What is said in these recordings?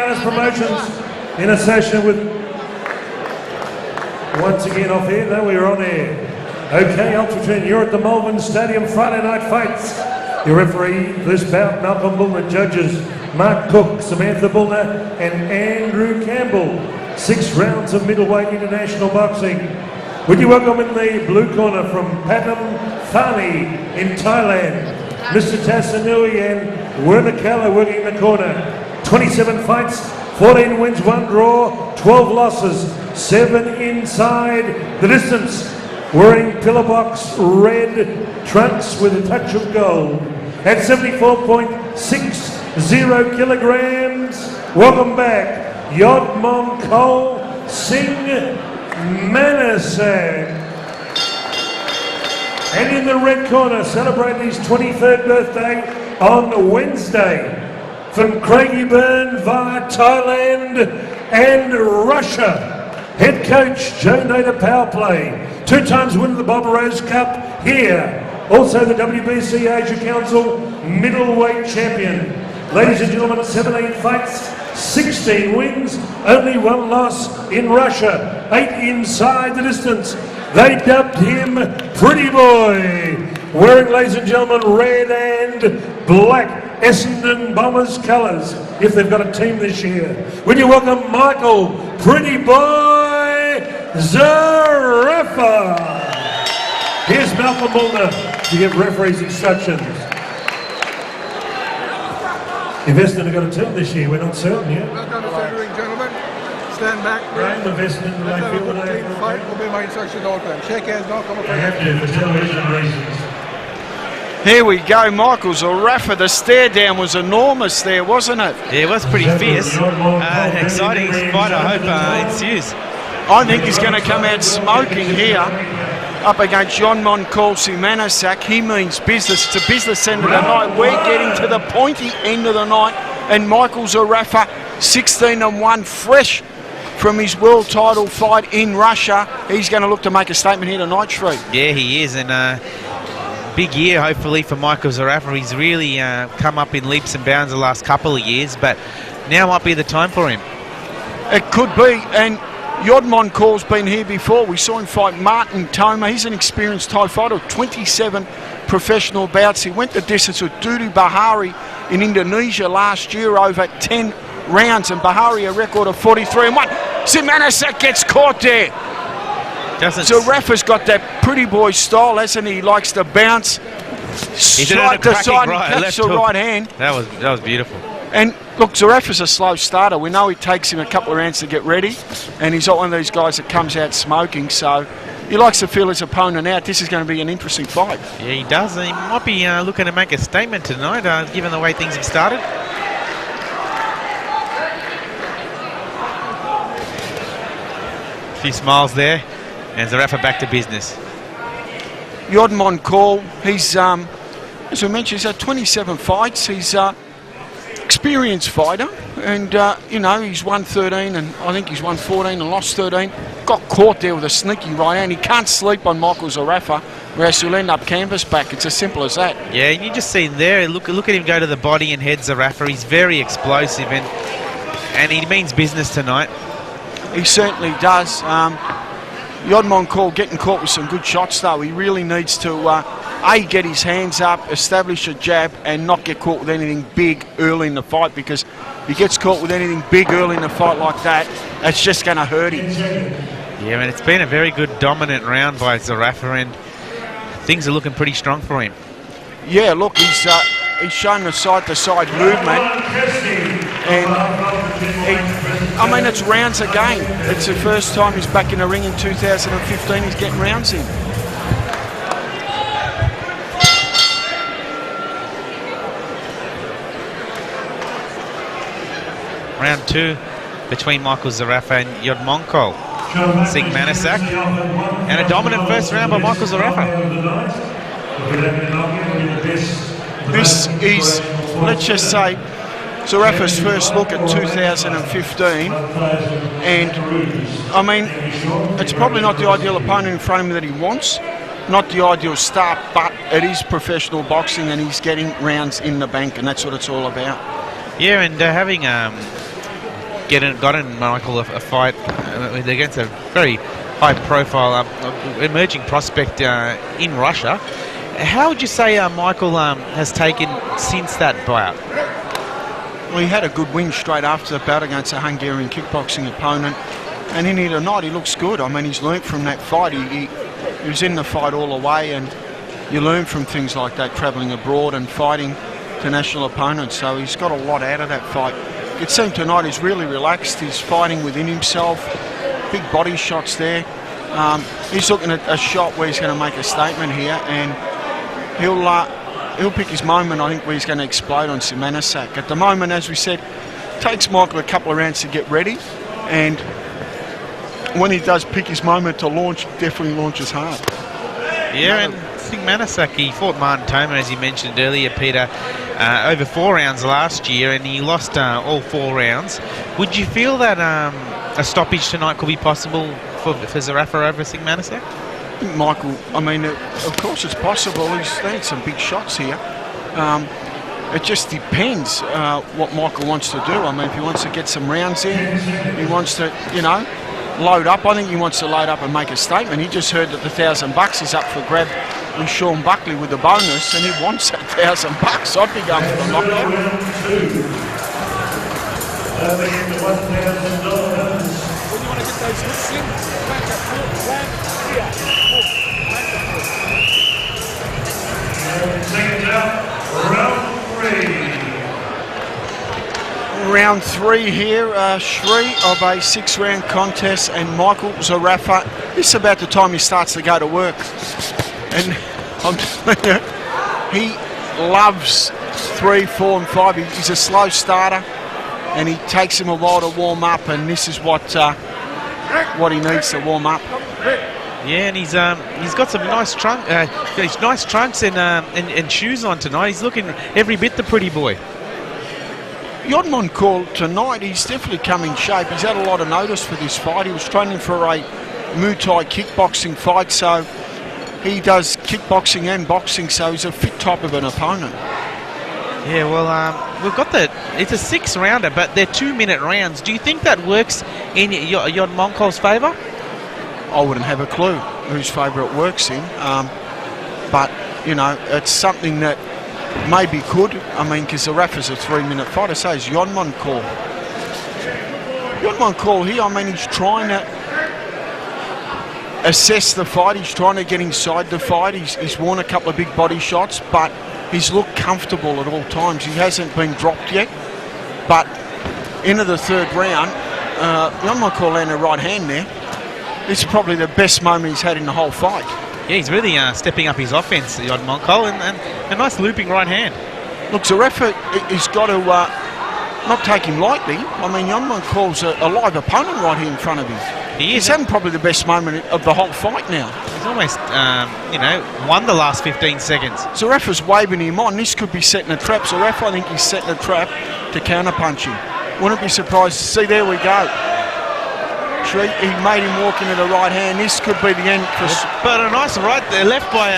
Artist Promotions in association with, once again off air, no, we're on air. Okay, Ultra Trend, you're at the Melbourne Stadium Friday night fights. Your referee this bout, Malcolm Bullner. Judges, Mark Cook, Samantha Bullner and Andrew Campbell. 6 rounds of middleweight international boxing. Would you welcome in the blue corner from Patam Thani in Thailand, Mr. Tassanui and Werner Kalla working in the corner. 27 fights, 14 wins, 1 draw, 12 losses, 7 inside the distance. Wearing pillar box red trunks with a touch of gold. At 74.60 kilograms, welcome back, Yodmongkol Singmanasak. And in the red corner, celebrating his 23rd birthday on Wednesday, from Craigieburn via Thailand and Russia, head coach Joe Nader Power Play, 2 times winner of the Bob Rose Cup here. Also the WBC Asia Council middleweight champion. Ladies and gentlemen, 17 fights, 16 wins, only 1 loss in Russia, 8 inside the distance. They dubbed him Pretty Boy, wearing, ladies and gentlemen, red and black Essendon Bombers colours, if they've got a team this year. Would you welcome Michael Pretty Boy Zerafa? Here's Malcolm Wongda to give referees instructions. If Essendon have got a team this year, we're not certain yet. Welcome to centering, gentlemen. Stand back. Right, the Essendon, Let's have a good clean fight. Will be my instruction all the time. Shake hands, don't come up. They have to for television reasons. Here we go, Michael Zerafa. The stare down was enormous there, wasn't it? Yeah, it was pretty fierce. Exciting fight, I hope ensues. I think he's going to come out smoking here up against Yodmongkol Singmanasak. He means business. It's a business end of the night. We're getting to the pointy end of the night, and Michael Zerafa, 16-1, fresh from his world title fight in Russia. He's going to look to make a statement here tonight, Shree. Yeah, he is, and big year hopefully for Michael Zerafa. He's really come up in leaps and bounds the last couple of years, but now might be the time for him. It could be, and Yodmongkol's been here before. We saw him fight Martin Toma. He's an experienced Thai fighter, 27 professional bouts. He went the distance with Dudu Bahari in Indonesia last year over 10 rounds, and Bahari a record of 43-1. Singmanasak gets caught there. Zerafa's got that pretty boy style, hasn't he? He likes to bounce, slide to side, and catch the right hand. That was beautiful. And look, Zerafa's a slow starter. We know it takes him a couple of rounds to get ready, and he's not one of these guys that comes out smoking, so he likes to feel his opponent out. This is going to be an interesting fight. Yeah, he does. He might be looking to make a statement tonight, given the way things have started. A few smiles there, and Zerafa back to business. Yodmongkol, he's, as we mentioned, he's had 27 fights. He's experienced fighter, and you know, he's won 13, and I think he's won 14 and lost 13. Got caught there with a sneaky right hand. He can't sleep on Michael Zerafa, whereas he'll end up canvas back. It's as simple as that. Yeah, you just see there, look at him go to the body and head Zerafa. He's very explosive, and he means business tonight. He certainly does. Yodmongkol getting caught with some good shots though. He really needs to get his hands up, establish a jab, and not get caught with anything big early in the fight, because if he gets caught with anything big early in the fight like that, it's just going to hurt him. Yeah, and it's been a very good dominant round by Zerafa, and things are looking pretty strong for him. Yeah, look, he's shown the side-to-side movement, and I mean, it's rounds a game. It's the first time he's back in the ring in 2015. He's getting rounds in. Round 2 between Michael Zerafa and Yodmongkol Singmanasak, and a dominant first round by Michael Zerafa. This is, let's just say, Zerafa's first look at 2015, and I mean, it's probably not the ideal opponent in front of him that he wants, not the ideal start, but it is professional boxing, and he's getting rounds in the bank, and that's what it's all about. Yeah, and having gotten Michael a fight against a very high-profile emerging prospect in Russia. How would you say Michael has taken since that bout? Well, he had a good win straight after the bout against a Hungarian kickboxing opponent. And in here tonight, he looks good. I mean, he's learnt from that fight. He was in the fight all the way, and you learn from things like that, travelling abroad and fighting international opponents. So he's got a lot out of that fight. It seemed tonight he's really relaxed. He's fighting within himself. Big body shots there. He's looking at a shot where he's going to make a statement here, and he'll pick his moment, I think, where he's going to explode on Singmanasak. At the moment, as we said, it takes Michael a couple of rounds to get ready, and when he does pick his moment to launch, definitely launches hard. Yeah, and Singmanasak, he fought Martin Toma, as you mentioned earlier, Peter, over 4 rounds last year, and he lost all 4 rounds. Would you feel that a stoppage tonight could be possible for Zerafa over Singmanasak? Michael, I mean, of course it's possible. He's had some big shots here. It just depends what Michael wants to do. I mean, if he wants to get some rounds in, he wants to, load up. I think he wants to load up and make a statement. He just heard that the $1,000 is up for grab with Sean Buckley with the bonus, and he wants that $1,000. I'd be going for the knockout. When you want to get those hits in, back up, land here. Round 3 here, Shri, of a 6-round contest, and Michael Zerafa. This is about the time he starts to go to work. And I'm telling you, he loves 3, 4 and 5. He's a slow starter, and he takes him a while to warm up, and this is what he needs to warm up. Yeah, and he's got some nice trunks and shoes on tonight. He's looking every bit the pretty boy. Yodmongkol tonight, he's definitely come in shape. He's had a lot of notice for this fight. He was training for a Muay Thai kickboxing fight, so he does kickboxing and boxing, so he's a fit type of an opponent. Yeah, well, we've got it's a 6-rounder, but they're 2-minute rounds. Do you think that works in Yodmongkol's favour? I wouldn't have a clue whose favour it works in, but, it's something that maybe could. I mean, because Zerafa's a 3-minute fight. I say it's Yodmongkol. Yodmongkol here, I mean, he's trying to assess the fight. He's trying to get inside the fight. He's worn a couple of big body shots, but he's looked comfortable at all times. He hasn't been dropped yet, but into the 3rd round, Yodmongkol landed a right hand there. This is probably the best moment he's had in the whole fight. Yeah, he's really stepping up his offence, Yodmongkol, and a nice looping right hand. Look, Zerafa has got to not take him lightly. I mean, Yodmongkol's a live opponent right here in front of him. He's having probably the best moment of the whole fight now. He's almost, won the last 15 seconds. Zerafa's waving him on. This could be setting a trap. Zerafa, I think he's setting a trap to counterpunch him. Wouldn't be surprised to see. There we go. He made him walk into the right hand. This could be the end for... But a nice left by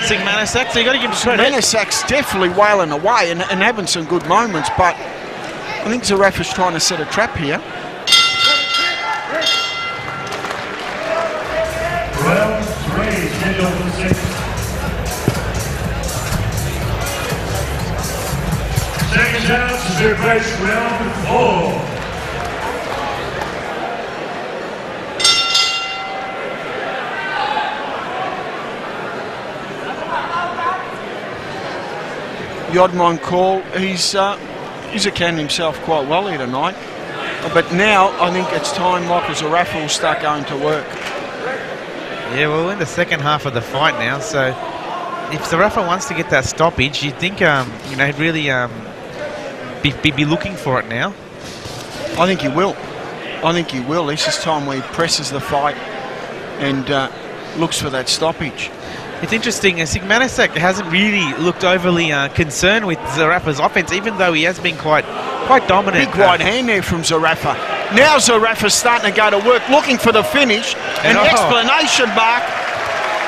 Singmanasak, so you got to give him credit. Singmanasak's definitely wailing away and having some good moments, but I think Zerafa's trying to set a trap here. Round 3, scheduled for 6. Second chance to face round 4. Yodmongkol, he's accounted himself quite well here tonight. But now I think it's time Michael Zerafa will start going to work. Yeah, well, we're in the second half of the fight now, so if Zerafa wants to get that stoppage, you'd think, he'd really be looking for it now. I think he will. This is time where he presses the fight and looks for that stoppage. It's interesting, Singmanasak hasn't really looked overly concerned with Zerafa's offense, even though he has been quite dominant. Big right hand there from Zerafa. Now Zerafa's starting to go to work, looking for the finish. An explanation mark.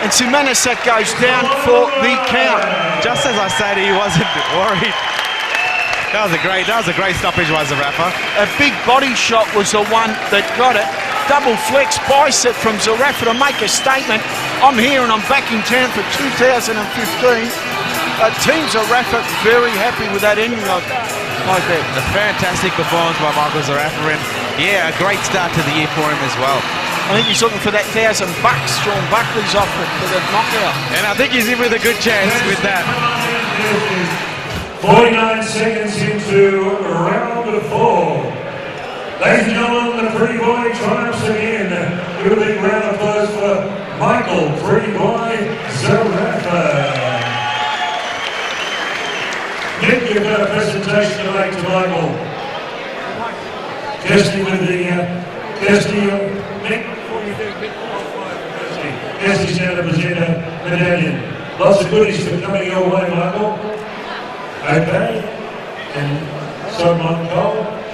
And Singmanasak goes down for the count. Just as I said, he wasn't worried. That was a great stoppage by Zerafa. A big body shot was the one that got it. Double flex bicep from Zerafa to make a statement. I'm here and I'm back in town for 2015. Team Zerafa very happy with that ending, I bet. A fantastic performance by Michael Zerafa, and yeah, a great start to the year for him as well. I think he's looking for that $1,000 Sean Buckley's offered for the knockout. And I think he's in with a good chance with that. 49 seconds into round 4. Ladies and gentlemen, the Pretty Boy triumphs again. Give a big round of applause for Michael Pretty Boy Zerafa. Nick, you've got a presentation to make to Michael. Kirsty with the Nick. Kirsty's now to present a medallion. Lots of goodies for coming your way, Michael. Okay. And so Yodmongkol.